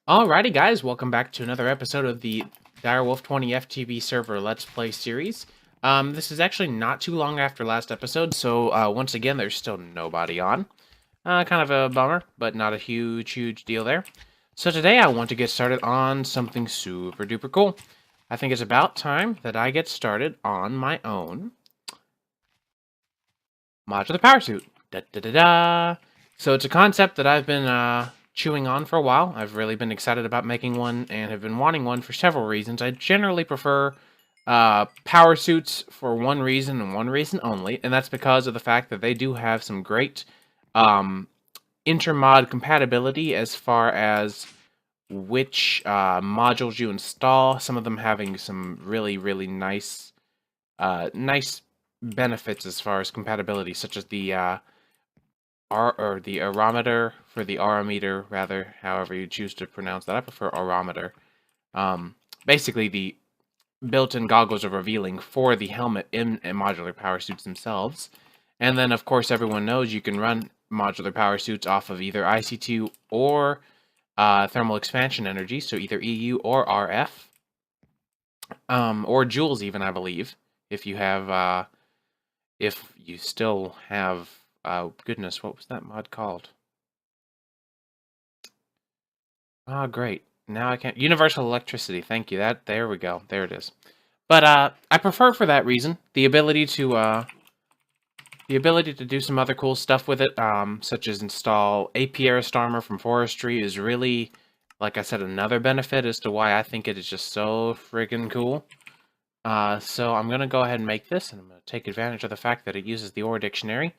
Alrighty, guys, welcome back to another episode of the Direwolf20 FTB server Let's Play series. This is actually not too long after last episode, so once again, there's still nobody on. Kind of a bummer, but not a huge deal there. So today I want to get started on something super duper cool. I think it's about time that I get started on my own modular power suit. Da da da da! So it's a concept that I've been chewing on for a while. I've really been excited about making one and have been wanting one for several reasons. I generally prefer power suits for one reason and one reason only, and that's because of the fact that they do have some great intermod compatibility as far as which modules you install. Some of them having some really nice benefits as far as compatibility, such as the the arometer for the arometer, rather, however you choose to pronounce that. I prefer arometer. Basically, the built-in goggles are revealing for the helmet in modular power suits themselves. And then, of course, everyone knows you can run modular power suits off of either IC2 or thermal expansion energy, so either EU or RF, or joules even, I believe, if you have, if you still have, goodness, what was that mod called? Ah, great. Now I can't. Universal electricity. Thank you. There we go. There it is. But I prefer for that reason the ability to do some other cool stuff with it, such as install apiarist armor from forestry is really, like I said, another benefit as to why I think it is just so friggin' cool. So I'm gonna go ahead and make this, and I'm gonna take advantage of the fact that it uses the ore dictionary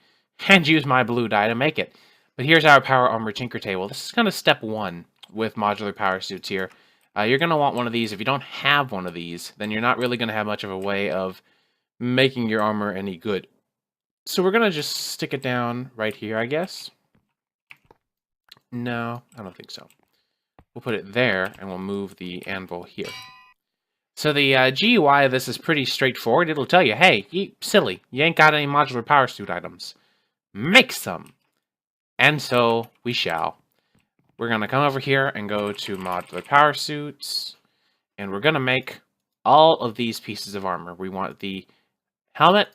and use my blue dye to make it. But here's our power armor tinker table. This is kind of step one with modular power suits here. You're going to want one of these. If you don't have one of these, then you're not really going to have much of a way of making your armor any good. So we're going to just stick it down right here, I guess. No, I don't think so. We'll put it there, and we'll move the anvil here. So the GUI of this is pretty straightforward. It'll tell you, hey, you silly, you ain't got any modular power suit items. Make some! And so we shall. We're going to come over here and go to modular power suits, and we're going to make all of these pieces of armor. We want the helmet,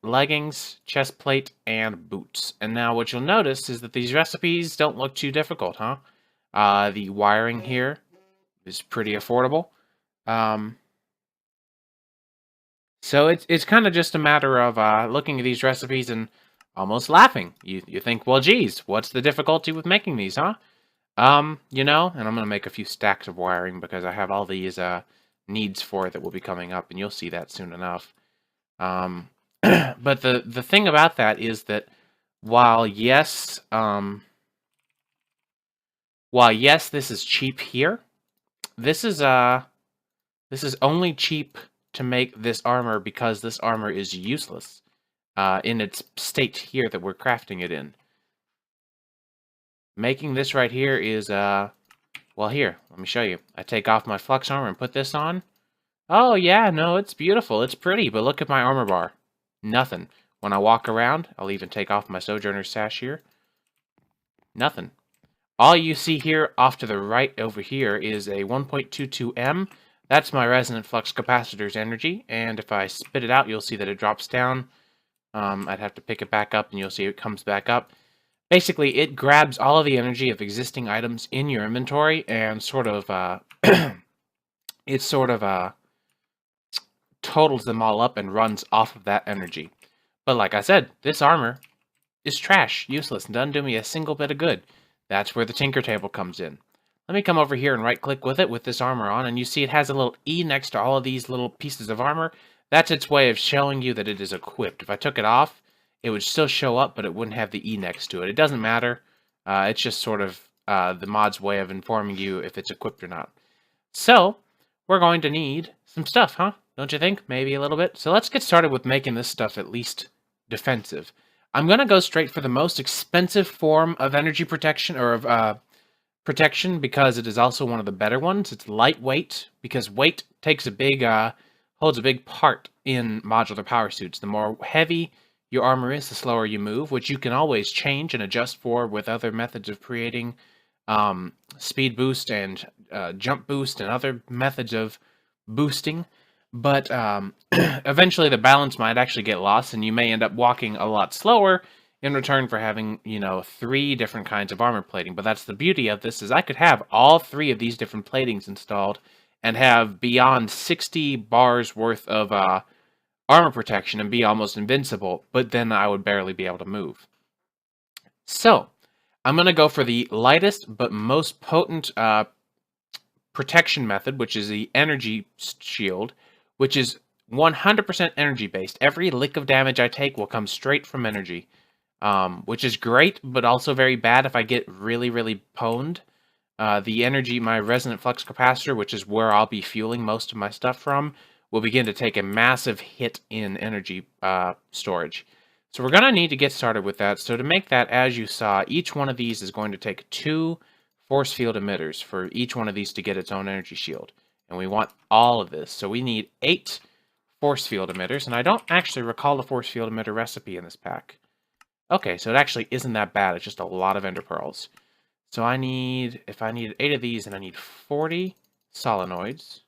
leggings, chest plate, and boots. And now what you'll notice is that these recipes don't look too difficult, huh? The wiring here is pretty affordable. So it's kind of just a matter of looking at these recipes and almost laughing. You think, well, geez, what's the difficulty with making these, huh? You know, and I'm going to make a few stacks of wiring because I have all these needs for it that will be coming up, and you'll see that soon enough. But the thing about that is that while yes, this is cheap here, this is only cheap to make this armor because this armor is useless in its state here that we're crafting it in. Making this right here is, well, here, let me show you. I take off my flux armor and put this on. Oh, yeah, no, it's beautiful. It's pretty, but look at my armor bar. Nothing. When I walk around, I'll even take off my Sojourner sash here. Nothing. All you see here off to the right over here is a 1.22M. That's my resonant flux capacitor's energy, and if I spit it out, you'll see that it drops down. I'd have to pick it back up, and you'll see it comes back up. Basically, it grabs all of the energy of existing items in your inventory and sort of, totals them all up and runs off of that energy. But like I said, this armor is trash, useless, and doesn't do me a single bit of good. That's where the tinker table comes in. Let me come over here and right-click with it with this armor on, and you see it has a little E next to all of these little pieces of armor. That's its way of showing you that it is equipped. If I took it off, it would still show up, but it wouldn't have the E next to it. It doesn't matter. It's just sort of the mod's way of informing you if it's equipped or not. So, we're going to need some stuff, huh? Don't you think? Maybe a little bit? So let's get started with making this stuff at least defensive. I'm going to go straight for the most expensive form of energy protection, or of protection, because it is also one of the better ones. It's lightweight, because weight takes a big, holds a big part in modular power suits. The more heavy your armor is, the slower you move, which you can always change and adjust for with other methods of creating speed boost and jump boost and other methods of boosting. But eventually the balance might actually get lost, and you may end up walking a lot slower in return for having, 3 different kinds of armor plating. But that's the beauty of this, is I could have all 3 of these different platings installed and have beyond 60 bars worth of armor protection and be almost invincible, but then I would barely be able to move. So, I'm going to go for the lightest but most potent protection method, which is the energy shield, which is 100% energy based. Every lick of damage I take will come straight from energy, which is great, but also very bad if I get really, really pwned. The energy, my resonant flux capacitor, which is where I'll be fueling most of my stuff from, will begin to take a massive hit in energy storage. So we're going to need to get started with that. So to make that, as you saw, each one of these is going to take 2 force field emitters for each one of these to get its own energy shield. And we want all of this. So we need 8 force field emitters. And I don't actually recall the force field emitter recipe in this pack. Okay, so it actually isn't that bad. It's just a lot of ender pearls. So if I need 8 of these, then I need 40 solenoids.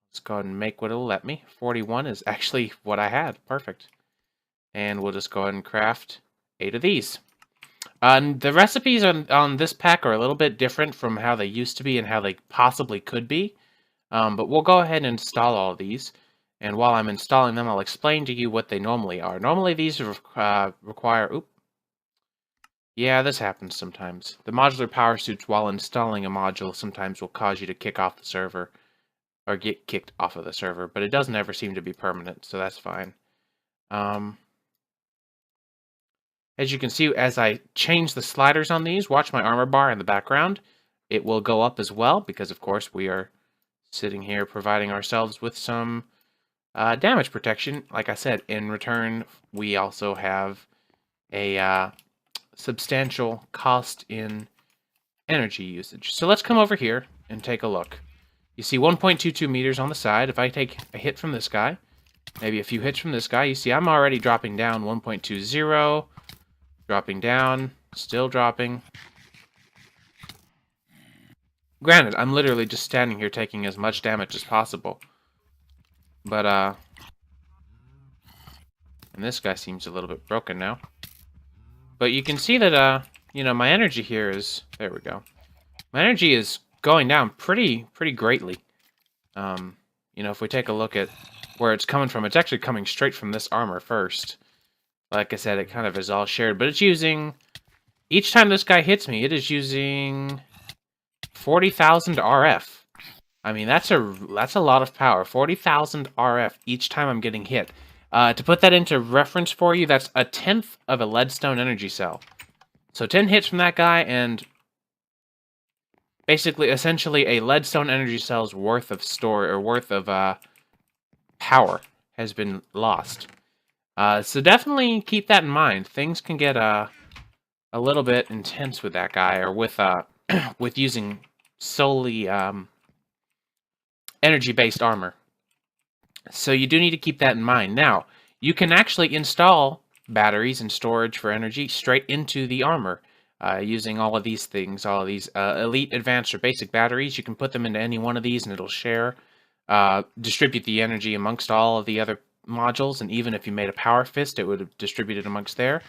Let's go ahead and make what it'll let me. 41 is actually what I had. Perfect. And we'll just go ahead and craft 8 of these. The recipes on this pack are a little bit different from how they used to be and how they possibly could be. But we'll go ahead and install all of these. And while I'm installing them, I'll explain to you what they normally are. Normally these require... Oop. Yeah, this happens sometimes. The modular power suits, while installing a module, sometimes will cause you to kick off the server. Or get kicked off of the server. But it doesn't ever seem to be permanent, so that's fine. As you can see, as I change the sliders on these, watch my armor bar in the background. It will go up as well, because of course we are sitting here providing ourselves with some damage protection. Like I said, in return, we also have a substantial cost in energy usage. So let's come over here and take a look. You see 1.22 meters on the side. If I take a hit from this guy, maybe a few hits from this guy, you see I'm already dropping down 1.20, dropping down, still dropping. Granted, I'm literally just standing here taking as much damage as possible. But, and this guy seems a little bit broken now. But you can see that, my energy here is, there we go. My energy is going down pretty greatly. If we take a look at where it's coming from, it's actually coming straight from this armor first. Like I said, it kind of is all shared, but it's using, each time this guy hits me, it is using 40,000 RF. I mean, that's a lot of power. 40,000 RF each time I'm getting hit. To put that into reference for you, that's 1/10 of a leadstone energy cell. So 10 hits from that guy, and basically, essentially, a leadstone energy cell's worth of power has been lost. So definitely keep that in mind. Things can get a little bit intense with that guy, or with with using solely energy-based armor. So you do need to keep that in mind. Now, you can actually install batteries and storage for energy straight into the armor. Using all of these things, all of these elite, advanced, or basic batteries, you can put them into any one of these and it'll distribute the energy amongst all of the other modules, and even if you made a power fist, it would have distributed amongst there.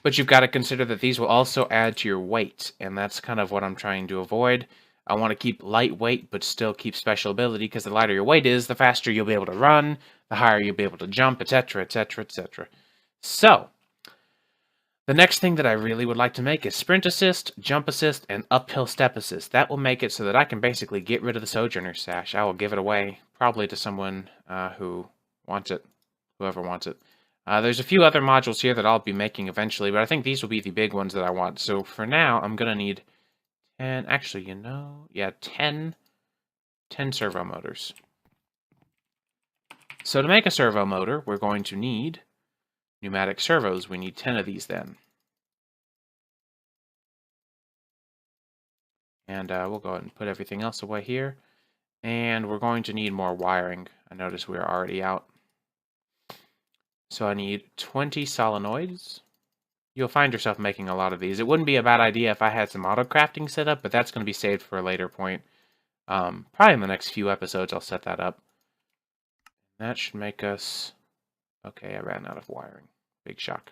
But you've got to consider that these will also add to your weight, and that's kind of what I'm trying to avoid. I want to keep lightweight, but still keep special ability, because the lighter your weight is, the faster you'll be able to run, the higher you'll be able to jump, etc., etc., etc. So, the next thing that I really would like to make is sprint assist, jump assist, and uphill step assist. That will make it so that I can basically get rid of the Sojourner Sash. I will give it away, probably to someone who wants it, whoever wants it. There's a few other modules here that I'll be making eventually, but I think these will be the big ones that I want. So for now, I'm going to need 10, actually, 10 servo motors. So to make a servo motor, we're going to need pneumatic servos. We need 10 of these then. And we'll go ahead and put everything else away here. And we're going to need more wiring. I notice we're already out. So I need 20 solenoids. you'll find yourself making a lot of these. It wouldn't be a bad idea if I had some auto crafting set up, but that's going to be saved for a later point. Probably in the next few episodes, I'll set that up. That should make us... Okay, I ran out of wiring. Big shock.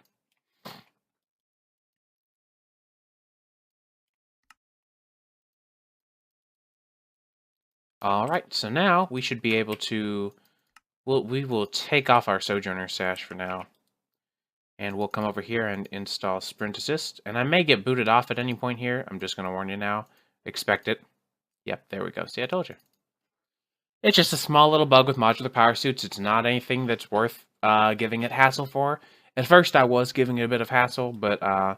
Alright, so now we should be able to... we will take off our Sojourner Sash for now. And we'll come over here and install Sprint Assist. And I may get booted off at any point here. I'm just going to warn you now. Expect it. Yep, there we go. See, I told you. It's just a small little bug with modular power suits. It's not anything that's worth giving it hassle for. At first, I was giving it a bit of hassle, but a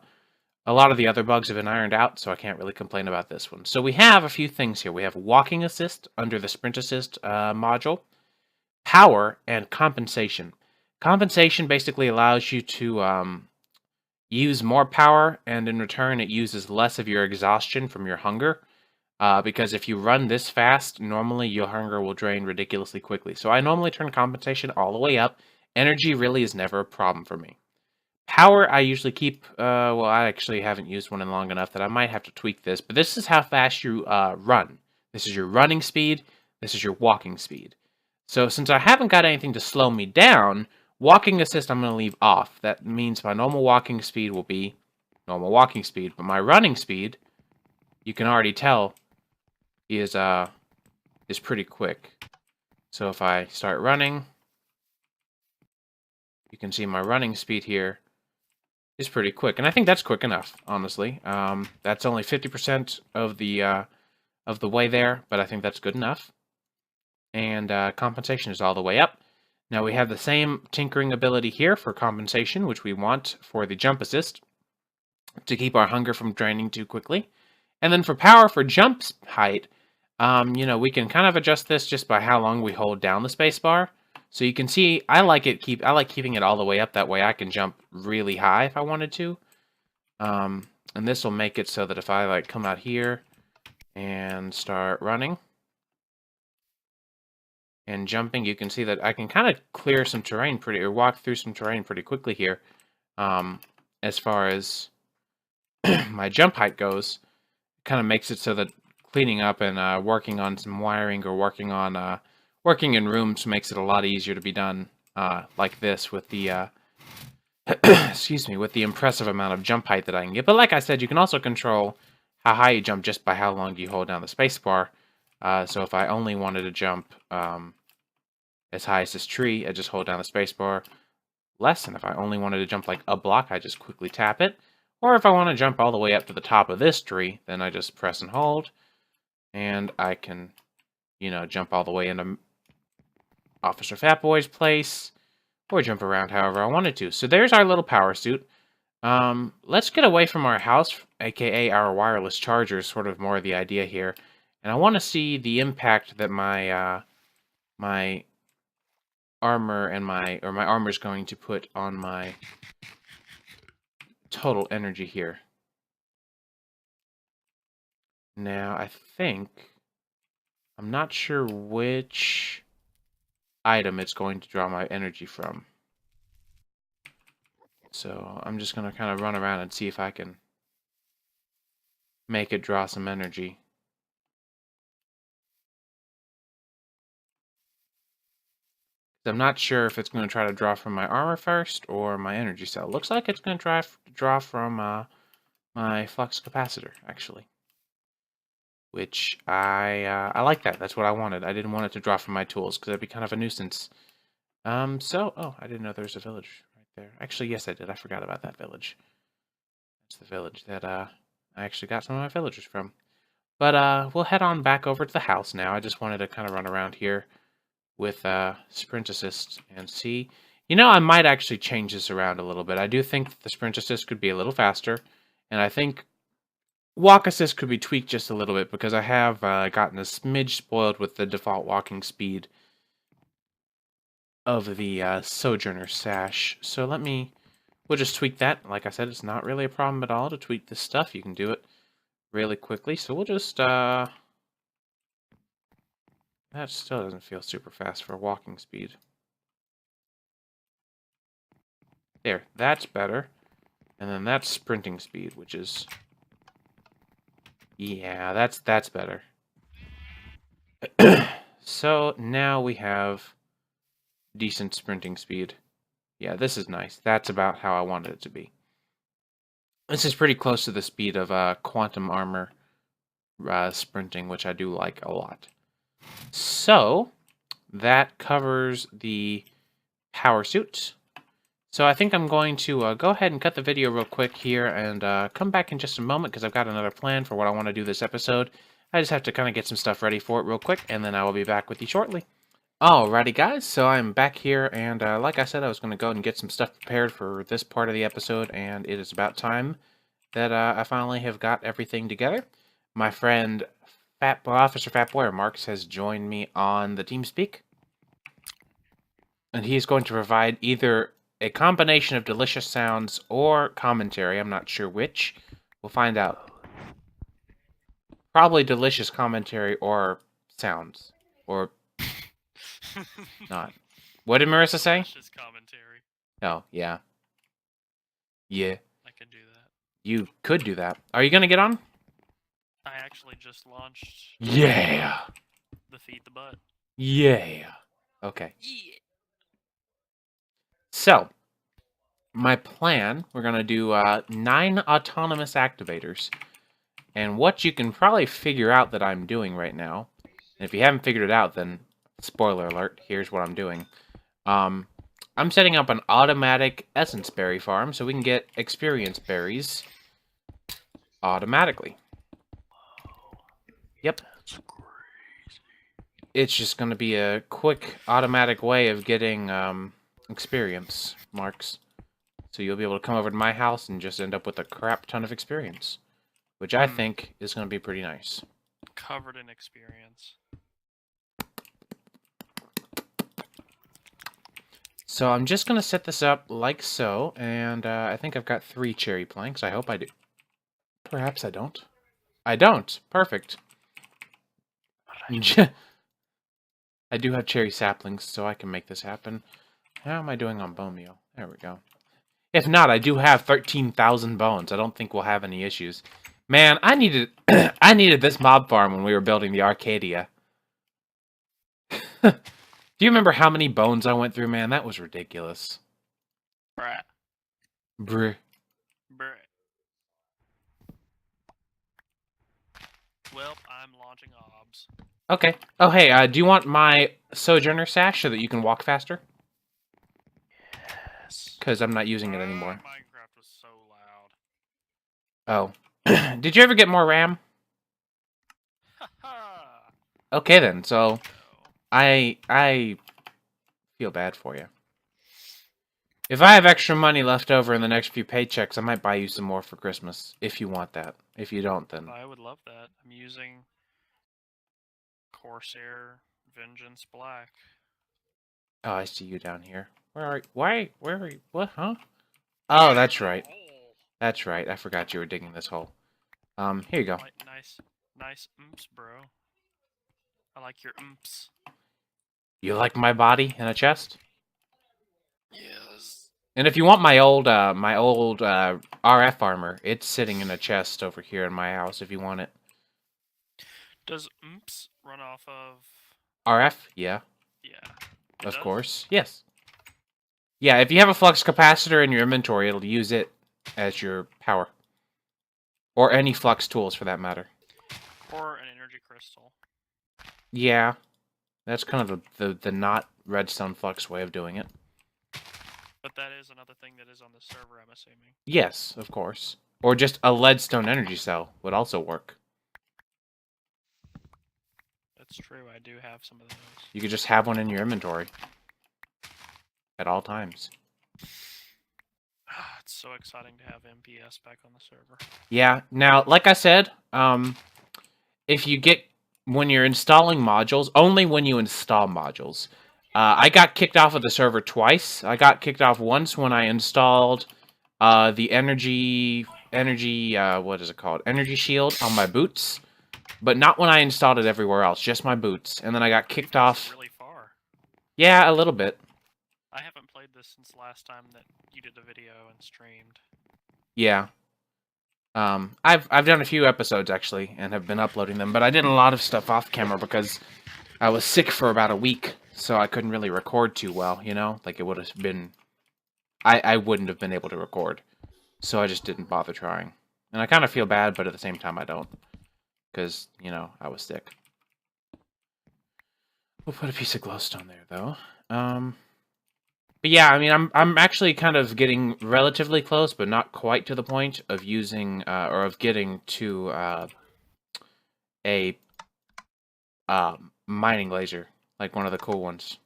lot of the other bugs have been ironed out, so I can't really complain about this one. So we have a few things here. We have Walking Assist under the Sprint Assist module, Power, and Compensation. Compensation basically allows you to use more power, and in return, it uses less of your exhaustion from your hunger. Because if you run this fast, normally your hunger will drain ridiculously quickly. So I normally turn compensation all the way up. Energy really is never a problem for me. Power, I usually keep, well, I actually haven't used one in long enough that I might have to tweak this. But this is how fast you run. This is your running speed. This is your walking speed. So since I haven't got anything to slow me down, walking assist I'm going to leave off. That means my normal walking speed will be normal walking speed. But my running speed, you can already tell, is pretty quick. So if I start running, you can see my running speed here is pretty quick, and I think that's quick enough, honestly. That's only 50% of the way there, but I think that's good enough. And compensation is all the way up. Now we have the same tinkering ability here for compensation, which we want for the jump assist to keep our hunger from draining too quickly. And then for power, for jump height, you know, we can kind of adjust this just by how long we hold down the space bar. So you can see, I like keeping it all the way up. That way I can jump really high if I wanted to. And this will make it so that if I like come out here and start running and jumping, you can see that I can kind of clear some terrain or walk through some terrain pretty quickly here. As far as my jump height goes, it kind of makes it so that cleaning up and working on some wiring or working in rooms makes it a lot easier to be done like this with the excuse me, with the impressive amount of jump height that I can get. But like I said, you can also control how high you jump just by how long you hold down the space bar. So if I only wanted to jump as high as this tree, I just hold down the space bar less. And if I only wanted to jump like a block, I just quickly tap it. Or if I want to jump all the way up to the top of this tree, then I just press and hold. And I can, you know, jump all the way into Officer Fatboy's place, or jump around however I wanted to. So there's our little power suit. Let's get away from our house, aka our wireless charger, sort of more the idea here. And I want to see the impact that my my armor and my armor is going to put on my total energy here. Now, I think I'm not sure which item it's going to draw my energy from. So I'm just going to kind of run around and see if I can make it draw some energy. I'm not sure if it's going to try to draw from my armor first or my energy cell. Looks like it's going to draw from my flux capacitor, actually. Which I like that. That's what I wanted. I didn't want it to draw from my tools because that'd be kind of a nuisance. Oh, I didn't know there was a village right there. Actually, yes, I did. I forgot about that village. That's the village that I actually got some of my villagers from. But we'll head on back over to the house now. I just wanted to kind of run around here with Sprint Assist and see. You know, I might actually change this around a little bit. I do think the Sprint Assist could be a little faster, and I think Walk Assist could be tweaked just a little bit because I have gotten a smidge spoiled with the default walking speed of the Sojourner Sash. So we'll just tweak that. Like I said, it's not really a problem at all to tweak this stuff. You can do it really quickly. So we'll just, that still doesn't feel super fast for walking speed. There, that's better. And then that's sprinting speed, which is... Yeah, that's better. So now we have decent sprinting speed. Yeah, this is nice. That's about how I wanted it to be. This is pretty close to the speed of quantum armor sprinting, which I do like a lot. So that covers the power suit. So I think I'm going to go ahead and cut the video real quick here and come back in just a moment because I've got another plan for what I want to do this episode. I just have to kind of get some stuff ready for it real quick, and then I will be back with you shortly. Alrighty guys, so I'm back here, and like I said, I was going to go and get some stuff prepared for this part of the episode, and it is about time that I finally have got everything together. My friend Officer Fatboy Marks has joined me on the TeamSpeak, and he's going to provide either a combination of delicious sounds or commentary. I'm not sure which. We'll find out. Probably delicious commentary or sounds. Or not. What did Marissa say? Delicious commentary. Oh, yeah. Yeah. I could do that. You could do that. Are you going to get on? I actually just launched... Yeah. The Feed the Butt. Yeah. Okay. Yeah. So, my plan, we're going to do 9 autonomous activators. And what you can probably figure out that I'm doing right now, and if you haven't figured it out, then spoiler alert, here's what I'm doing. I'm setting up an automatic essence berry farm so we can get experience berries automatically. Yep. That's crazy. It's just going to be a quick automatic way of getting experience marks. So you'll be able to come over to my house and just end up with a crap ton of experience. Which I think is going to be pretty nice. Covered in experience. So I'm just going to set this up like so. And I think I've got 3 cherry planks. I hope I do. Perhaps I don't. I don't. Perfect. I do have cherry saplings, so I can make this happen. How am I doing on bone meal? There we go. If not, I do have 13,000 bones. I don't think we'll have any issues. Man, I needed I needed this mob farm when we were building the Arcadia. Do you remember how many bones I went through, man? That was ridiculous. Bruh. Bruh. Bruh. Well, I'm launching obs. Okay. Oh, hey, do you want my Sojourner sash so that you can walk faster? Yes. Because I'm not using it anymore. Minecraft was so loud. Oh. Did you ever get more RAM? Okay then, so I feel bad for you. If I have extra money left over in the next few paychecks, I might buy you some more for Christmas. If you want that. If you don't, then... I would love that. I'm using Corsair Vengeance Black. Oh, I see you down here. Where are you? Why? Where are you? What? Huh? Oh, that's right. That's right. I forgot you were digging this hole. Here you go. Nice oomph, bro. I like your oomphs. You like my body in a chest? Yes. And if you want my old RF armor, it's sitting in a chest over here in my house if you want it. Does oomphs run off of... RF? Yeah. Yeah. Of course. Yes. Yeah, if you have a flux capacitor in your inventory, it'll use it as your power. Or any flux tools, for that matter. Or an energy crystal. Yeah. That's kind of the not redstone flux way of doing it. But that is another thing that is on the server, I'm assuming. Yes, of course. Or just a leadstone energy cell would also work. That's true, I do have some of those. You could just have one in your inventory. At all times. It's so exciting to have MPS back on the server. Yeah, now, like I said, if you get... When you're installing modules, only when you install modules. I got kicked off of the server twice. I got kicked off once when I installed the energy, what is it called? Energy shield on my boots. But not when I installed it everywhere else, just my boots. And then I got kicked off. Really far. Yeah, a little bit. I haven't played this since last time that you did a video and streamed. Yeah. I've done a few episodes actually, and have been uploading them, but I did a lot of stuff off camera because I was sick for about a week, so I couldn't really record too well, you know? Like, it would have been... I wouldn't have been able to record, so I just didn't bother trying. And I kind of feel bad, but at the same time I don't, because, you know, I was sick. We'll put a piece of glowstone there, though. But yeah, I mean, I'm actually kind of getting relatively close, but not quite to the point of using, or of getting to, a mining laser, like one of the cool ones.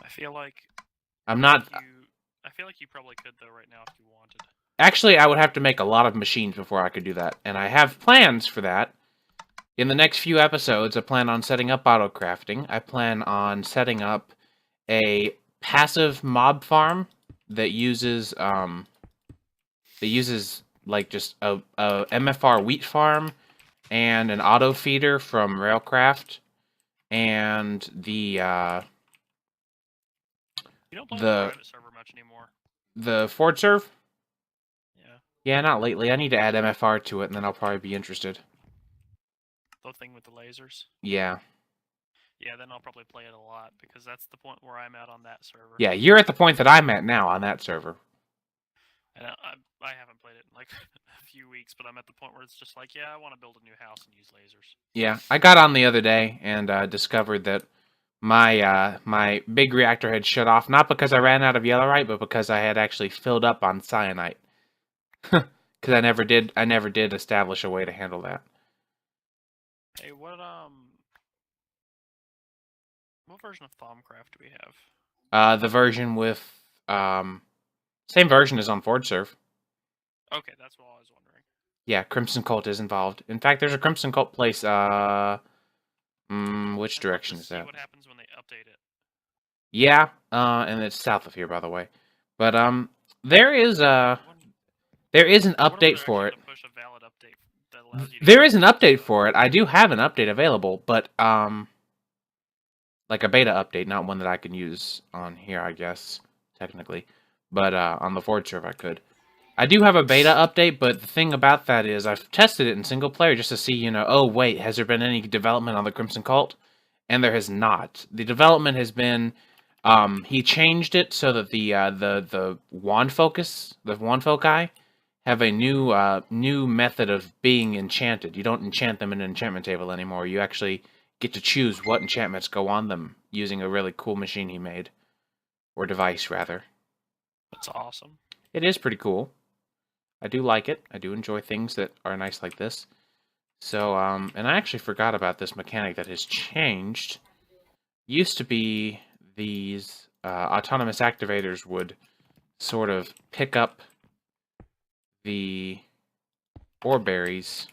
I feel like I'm not... I feel like you probably could though right now if you wanted. Actually, I would have to make a lot of machines before I could do that, and I have plans for that. In the next few episodes, I plan on setting up auto crafting. I plan on setting up a passive mob farm that uses like just a MFR wheat farm and an auto feeder from Railcraft, and You don't play on the private server much anymore. The Ford serve? Yeah. Yeah, not lately. I need to add MFR to it, and then I'll probably be interested. The thing with the lasers? Yeah. Yeah, then I'll probably play it a lot, because that's the point where I'm at on that server. Yeah, you're at the point that I'm at now on that server. And I haven't played it in like a few weeks, but I'm at the point where it's just like, yeah, I want to build a new house and use lasers. Yeah, I got on the other day and discovered that my big reactor had shut off, not because I ran out of yellowite, but because I had actually filled up on cyanite. Because I never did establish a way to handle that. Hey, what version of Thaumcraft do we have? The version with same version as on Ford Serve. Okay, that's what I was wondering. Yeah, Crimson Cult is involved. In fact, there's a Crimson Cult place. Which direction is that? See what happens when they update it. Yeah, and it's south of here, by the way. But there is an update for it. There is an update for it. I do have an update available, but like a beta update, not one that I can use on here, I guess, technically. But on the Ford server, I could. I do have a beta update, but the thing about that is I've tested it in single player just to see, you know, oh wait, has there been any development on the Crimson Cult? And there has not. The development has been, he changed it so that the wand foci have a new method of being enchanted. You don't enchant them in an enchantment table anymore. You actually get to choose what enchantments go on them using a really cool machine he made. Or device, rather. That's awesome. It is pretty cool. I do like it. I do enjoy things that are nice like this. So, and I actually forgot about this mechanic that has changed. Used to be these autonomous activators would sort of pick up the ore berries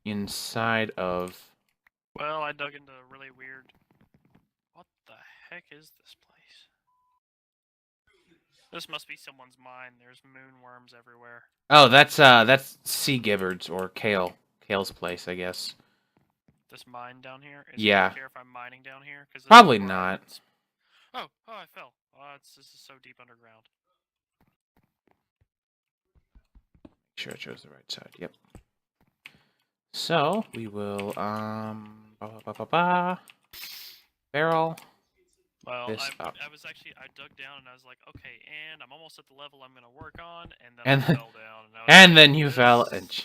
inside of... Well, I dug into a really weird... What the heck is this place? This must be someone's mine. There's moonworms everywhere. Oh, that's Sea Gibbard's or Kale's place, I guess. This mine down here? Yeah. Do you care if I'm mining down here? Probably not. Oh, I fell. This is so deep underground. Make sure I chose the right side. Yep. So we will barrel. Well, this up. I dug down and I was like, okay, and I'm almost at the level I'm gonna work on, and then I fell down. And then you fell, and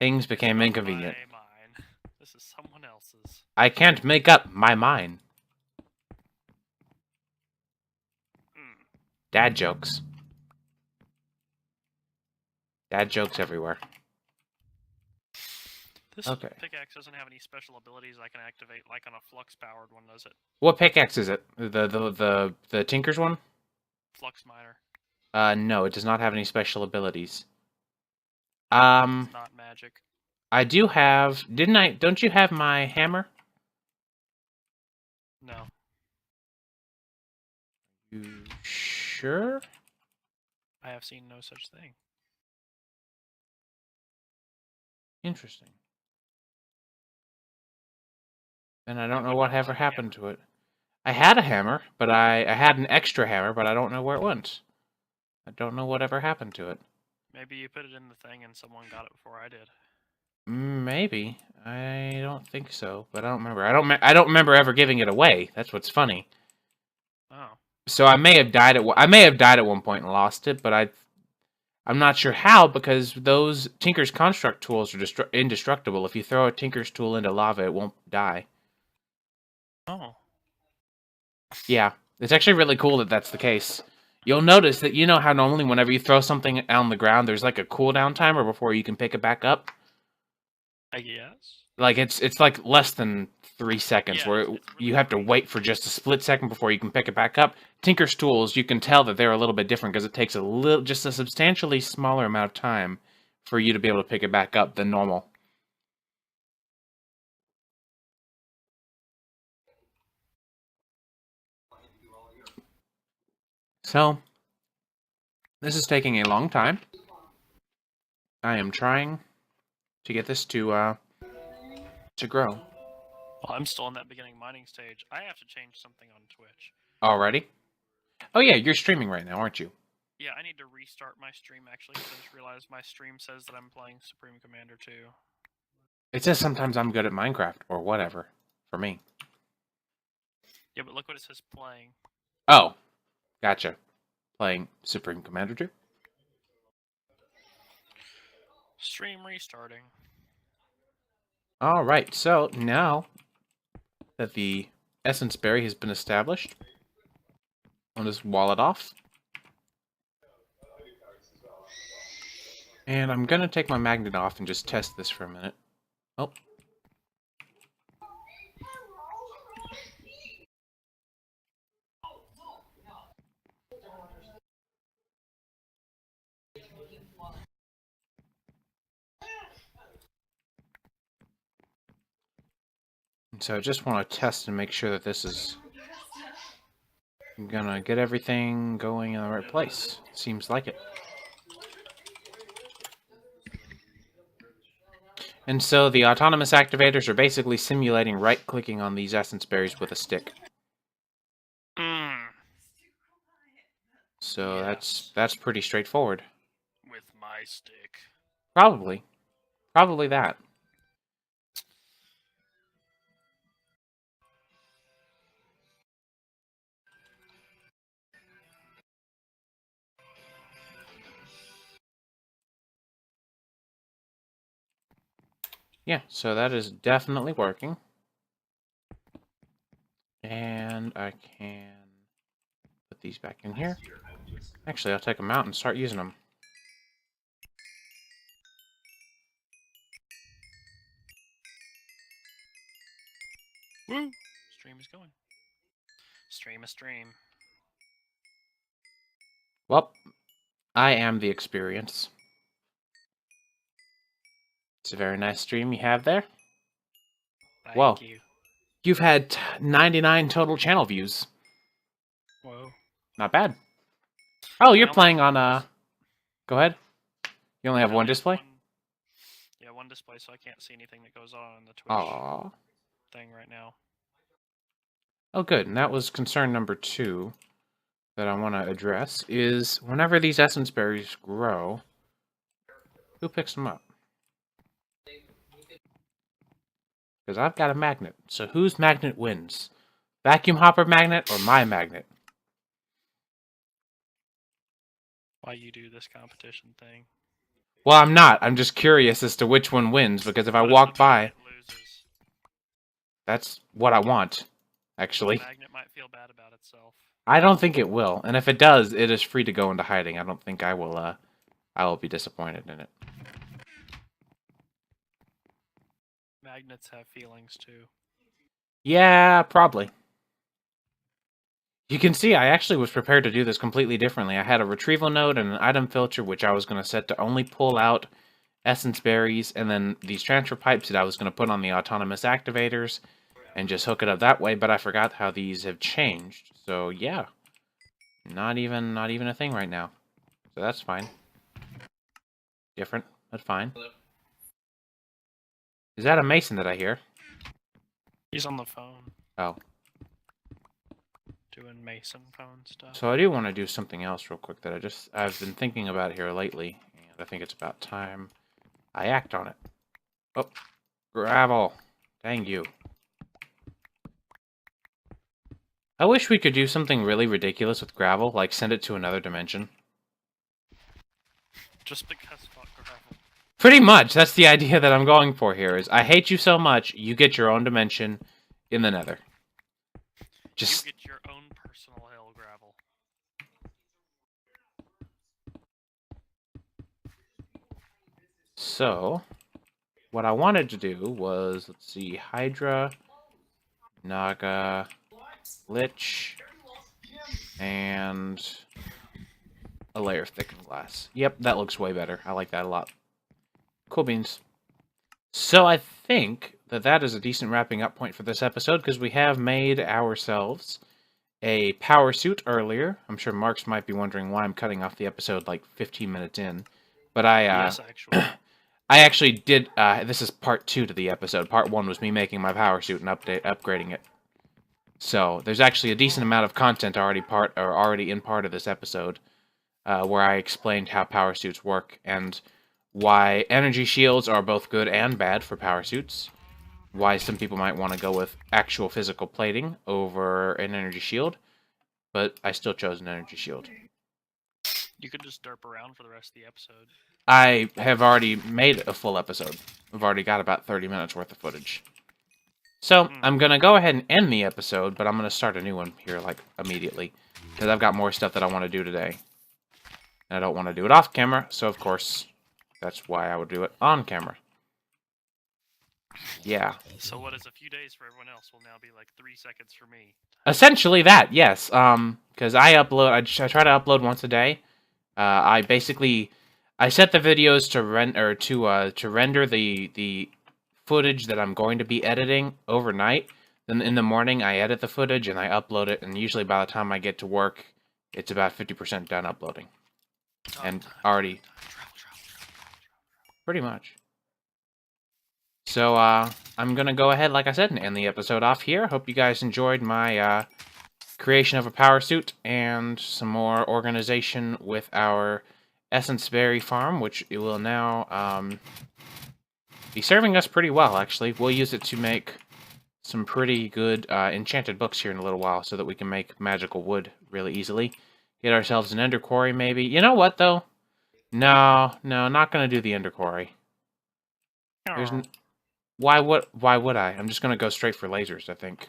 things became inconvenient. Mine. This is someone else's. I can't make up my mind. Dad jokes. Dad jokes everywhere. This pickaxe doesn't have any special abilities I can activate like on a flux-powered one, does it? What pickaxe is it? The Tinker's one? Flux Miner. No, it does not have any special abilities. It's not magic. I do have... Don't you have my hammer? No. You sure? I have seen no such thing. Interesting. And I don't know what ever happened to it. I had a hammer, but I had an extra hammer, but I don't know where it went. I don't know whatever happened to it. Maybe you put it in the thing and someone got it before I did. Maybe. I don't think so, but I don't remember. I don't remember ever giving it away. That's what's funny. Oh. So I may have died at one point and lost it, but I'm not sure how, because those Tinker's Construct tools are indestructible. If you throw a Tinker's tool into lava, it won't die. Oh. Yeah, it's actually really cool that that's the case. You'll notice that you know how normally whenever you throw something on the ground, there's like a cooldown timer before you can pick it back up? I guess. Like, it's like less than 3 seconds, Yeah, where it's really you have to quick. wait for just a split second before you can pick it back up. Tinker's tools, you can tell that they're a little bit different, because it takes just a substantially smaller amount of time for you to be able to pick it back up than normal. So, this is taking a long time. I am trying to get this to grow. Well, I'm still in that beginning mining stage. I have to change something on Twitch. Already? Oh yeah, you're streaming right now, aren't you? Yeah, I need to restart my stream actually, because I just realized my stream says that I'm playing Supreme Commander 2. It says sometimes I'm good at Minecraft, or whatever, for me. Yeah, but look what it says playing. Oh, gotcha. Playing Supreme Commander 2? Stream restarting. Alright, so now that the Essence Berry has been established, I'll just wall it off. And I'm gonna take my magnet off and just test this for a minute. Oh. And so I just want to test and make sure that this is gonna get everything going in the right place. Seems like it. And so the autonomous activators are basically simulating right-clicking on these essence berries with a stick. So Yes. that's pretty straightforward. With my stick. Probably. Probably that. Yeah, so that is definitely working. And I can put these back in here. Actually, I'll take them out and start using them. Woo! Stream is going. Stream a stream. Well, I am the experience. It's a very nice stream you have there. Thank you. You've had 99 total channel views. Whoa. Not bad. Oh, you're only playing have on, Go ahead. You only have I one only have display? Yeah, one display, so I can't see anything that goes on the Twitch Aww. thing right now. Oh, good. And that was concern number 2 that I want to address, is whenever these essence berries grow, who picks them up? Because I've got a magnet. So whose magnet wins? Vacuum hopper magnet or my magnet? Why you do this competition thing? Well, I'm not. I'm just curious as to which one wins, because if I What walk the by, magnet loses? that's what I want, actually. The magnet might feel bad about itself. I don't think it will, and if it does, it is free to go into hiding. I don't think I will be disappointed in it. Magnets have feelings too. Yeah, probably. You can see I actually was prepared to do this completely differently. I had a retrieval node and an item filter, which I was going to set to only pull out essence berries, and then these transfer pipes that I was going to put on the autonomous activators and just hook it up that way, but I forgot how these have changed. So yeah, not even a thing right now. So that's fine. Different, but fine. Is that a Mason that I hear? He's on the phone. Oh. doing mason phone stuff. So I do want to do something else real quick that I've been thinking about here lately, and I think it's about time I act on it. Oh, gravel. Dang you. I wish we could do something really ridiculous with gravel, like send it to another dimension. Just because fuck gravel. Pretty much, that's the idea that I'm going for here, is I hate you so much, you get your own dimension in the nether. Just... You get your own personal hell gravel. So, what I wanted to do was, let's see, Hydra, Naga, Lich, and a layer of thickened glass. Yep, that looks way better. I like that a lot. Cool beans. So I think that that is a decent wrapping up point for this episode, because we have made ourselves a power suit earlier. I'm sure Marks might be wondering why I'm cutting off the episode like 15 minutes in. But Yes, actually. I actually did, this is part 2 to the episode. Part 1 was me making my power suit and upgrading it. So, there's actually a decent amount of content already in part of this episode, where I explained how power suits work, and why energy shields are both good and bad for power suits, why some people might want to go with actual physical plating over an energy shield, but I still chose an energy shield. You could just derp around for the rest of the episode. I have already made a full episode. I've already got about 30 minutes worth of footage. So, I'm going to go ahead and end the episode, but I'm going to start a new one here, like, immediately. Because I've got more stuff that I want to do today. And I don't want to do it off camera, so of course, that's why I would do it on camera. Yeah. So what is a few days for everyone else will now be like 3 seconds for me. Essentially that, yes. Because I try to upload once a day. I set the videos to render the footage that I'm going to be editing overnight. Then in the morning, I edit the footage and I upload it. And usually by the time I get to work, it's about 50% done uploading. And already... Pretty much. So, I'm going to go ahead, like I said, and end the episode off here. Hope you guys enjoyed my creation of a power suit and some more organization with our Essence Berry farm, which it will now be serving us pretty well, actually. We'll use it to make some pretty good enchanted books here in a little while so that we can make magical wood really easily. Get ourselves an ender quarry, maybe. You know what, though? No, not going to do the ender quarry. Why would I? I'm just going to go straight for lasers, I think.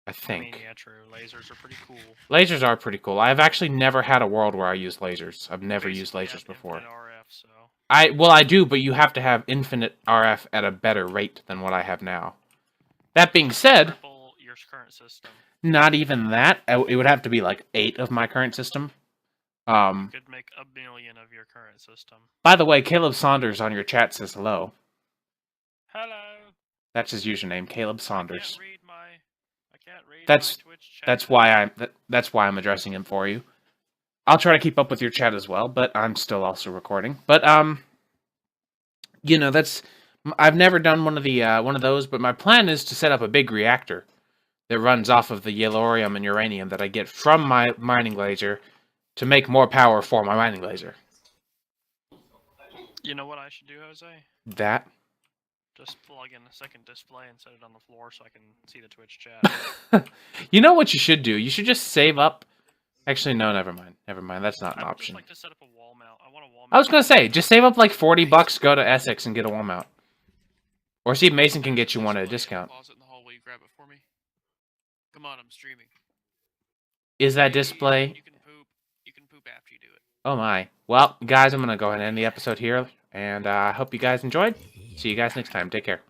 I think. Yeah, true. Lasers are pretty cool. Lasers are pretty cool. I've actually never had a world where I use lasers. I've never used lasers before. RF, so. I do, but you have to have infinite RF at a better rate than what I have now. That being said, your current system. Not even that. It would have to be like 8 of my current system. You could make 1 million of your current system. By the way, Caleb Saunders on your chat says hello. Hello. That's his username, Caleb Saunders. I can't read my Twitch chat. That's why I'm addressing him for you. I'll try to keep up with your chat as well, but I'm still also recording. But you know, I've never done one of those, but my plan is to set up a big reactor that runs off of the yellorium and uranium that I get from my mining laser to make more power for my mining laser. You know what I should do, Jose? That? Just plug in a second display and set it on the floor so I can see the Twitch chat. You know what you should do? You should just save up. Actually, no, never mind. Never mind. That's not an option. I would just like to set up a wall mount. I want a wall mount. I was going to say, just save up like $40, go to Essex and get a wall mount. Or see if Mason can get you one at a discount. Pause it in the hallway, grab it for me. Come on, I'm streaming. Is that display? You can poop after you do it. Oh my. Well, guys, I'm going to go ahead and end the episode here. And I hope you guys enjoyed. See you guys next time. Take care.